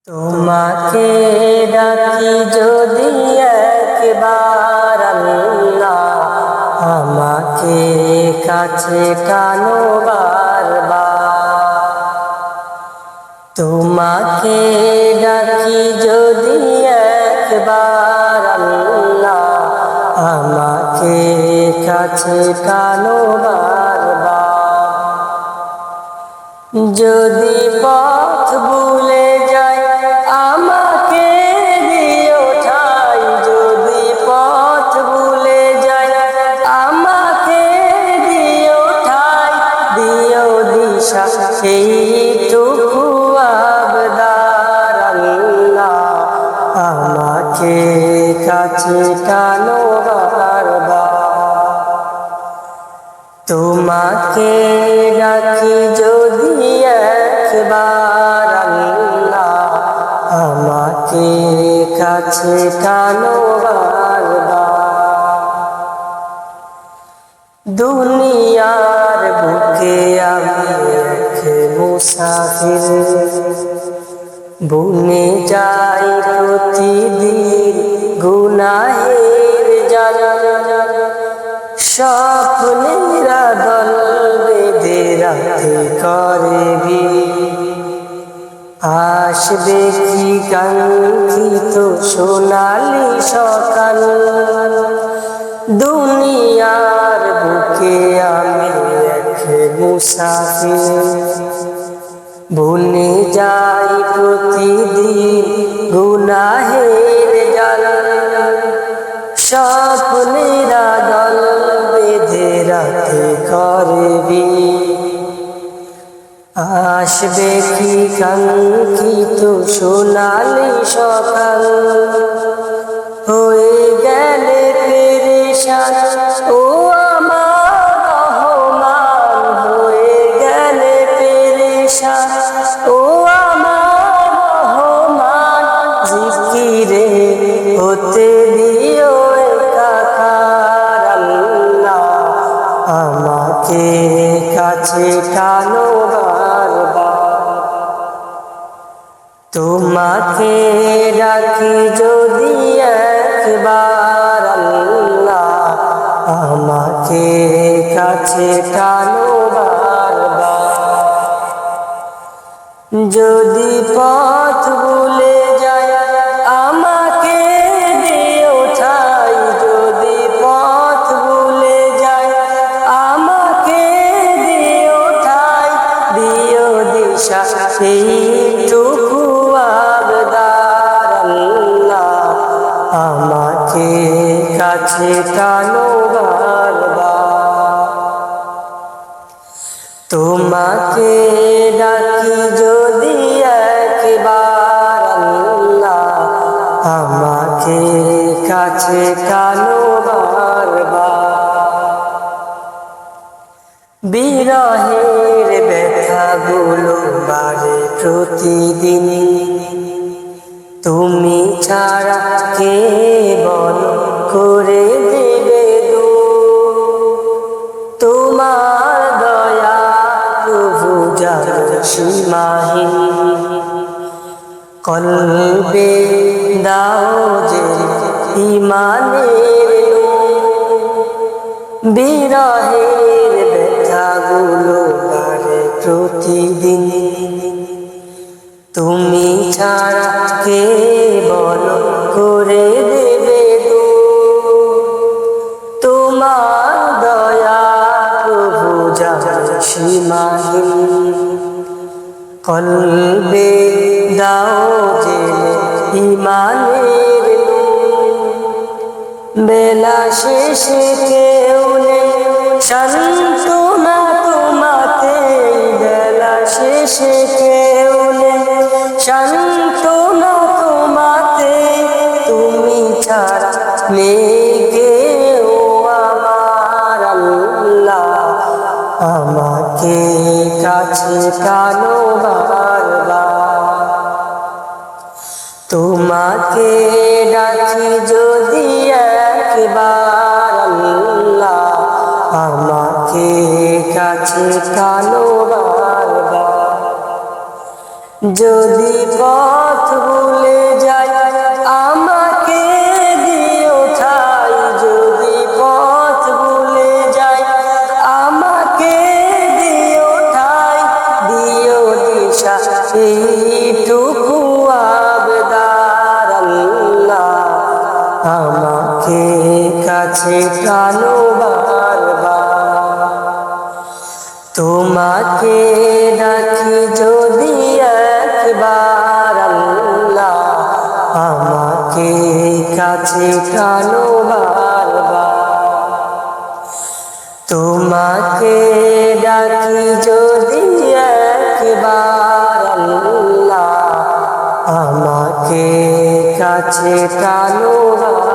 তোমাকে ডাকি যদি একবার আল্লাহ, আমাকে কাছে টানো বারবার। তোমাকে ডাকি যদি একবার আল্লাহ, আমাকে কাছে টানো বারবার। যদি পথ ভুলে যাই আমাকে দিও ঠাই, যদি পথ ভুলে যাই আমাকে দিও ঠাই, দিও দিশা এইটুকু আবদার আল্লাহ, আমাকে কাছে টানো বারবার। তোমাকে ডাকি যদি একবার আল্লাহ, আমাকে কাছে টানো বারবার। দুনিয়ার বুকে আমি এক মুসাফির, বনে যাই প্রতিদিন গুনাহের জাল। স্বপ্নেরা দল বেঁধে রাতে করে ভিড়, আসবে কি কাঙ্ক্ষিত সোনালি সকাল। দুনিয়ার বুকে আমি এক মুসাফির, বনে যাই প্রতিদিন গুনাহের জাল। স্বপ্নেরা দল বেঁধে রাতে করে ভিড়, আসবে কি কাঙ্ক্ষিত সোনালি সকাল। হয়ে গেলে পেরেশান ও আমার রহমান, হয়ে গেলে পেরেশান ও আমার রহমান। জিকিরে হতে দিও একাকার আল্লাহ, আমাকে কাছে টানো বারবার। তোমাকে ডাকি যদি একবার আল্লাহ, আমাকে কাছে টানো বারবার। যদি পথ ভুলে যাই আমাকে দিও ঠাই, যদি পথ ভুলে যাই আমাকে দিও ঠাই, দিও দিশা এইটুকু আবদার আল্লাহ, আমাকে কাছে টানো বারবার। তোমাকে ডাকি যদি একবার আল্লাহ, আমাকে কাছে টানো বারবার। বিরহের ব্যথাগুলো বাড়ে প্রতিদিন, তুমি ছাড়া কে বল করে দেবে দূর। তোমার দয়া প্রভু যার সীমাহীন, কলবে দাও যে ঈমানের নূর। বিরহের ব্যথাগুলো বাড়ে প্রতিদিন, তুমি ছাড়া কে বল করে দেবে দূর। তোমার দয়া প্রভু যার সীমাহীন, কলবে দাও যে ঈমানের নূর। বেলা শেষে কেউ নেই সান্ত্বনা তোমাতে, বেলা শেষে কেউ নেই সান্ত্বনা তোমাতে। তুমি ছাড়া নেই কেউ আমার আল্লাহ, আমাকে কাছে টানো বারবার। তোমাকে ডাকি যদি একবার আল্লাহ, আমাকে কাছে টানো বারবার। যদি পথ এইটুকু আবদার আল্লাহ আমাকে কাছে টানো বারবার। তোমাকে ডাকি যদি একবার আল্লাহ আমাকে কাছে টানো বারবার। তোমাকে ডাকি যদি একবার আল্লাহ আমাকে কাছে টানো বারবার।